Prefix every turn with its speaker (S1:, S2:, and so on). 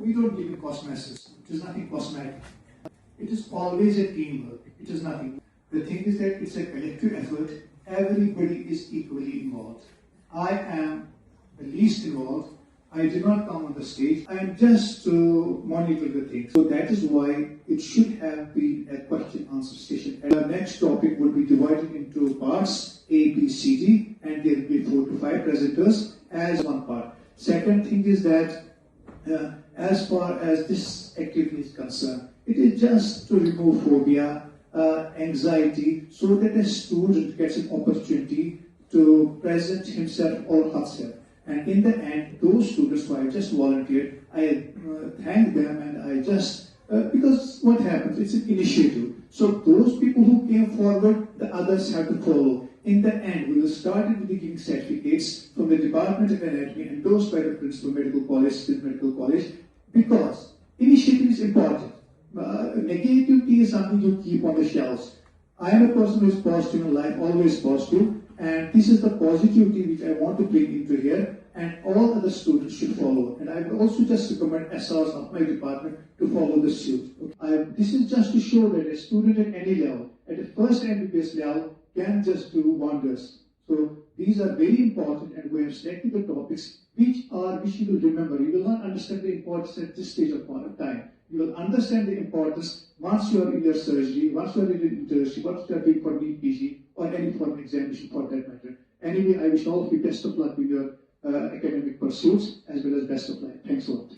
S1: we don't give a cosmesis. It is nothing cosmetic. It is always a teamwork. It is nothing. The thing is that it's a collective effort. Everybody is equally involved. I am the least involved. I did not come on the stage. I am just to monitor the things. So that is why it should have been a question-answer session. And our next topic will be divided into parts A, B, C, D, and there will be 4 to 5 presenters as one part. Second thing is that as far as this activity is concerned, it is just to remove phobia, anxiety, so that a student gets an opportunity to present himself or herself. And in the end, those students who I just volunteered, I thank them, and I just, because what happens, it's an initiative. So those people who came forward, the others have to follow. In the end, we will start with giving certificates from the Department of Anatomy endorsed by the Principal Medical College, Medical College, because initiative is important. Negativity is something you keep on the shelves. I am a person who is positive in life, always positive, and this is the positivity which I want to bring into here, and all other students should follow. And I will also just recommend SRs of my department to follow the suit. This is just to show that a student at any level, at the first MBBS level, can just do wonders. So these are very important, and we have selected the topics which you will remember. You will not understand the importance at this stage of time. You will understand the importance once you are in your surgery, once you are in your internship, once you are doing for NEET PG or any form of examination for that matter. Anyway, I wish all of you best of luck with your academic pursuits as well as best of luck. Thanks a lot.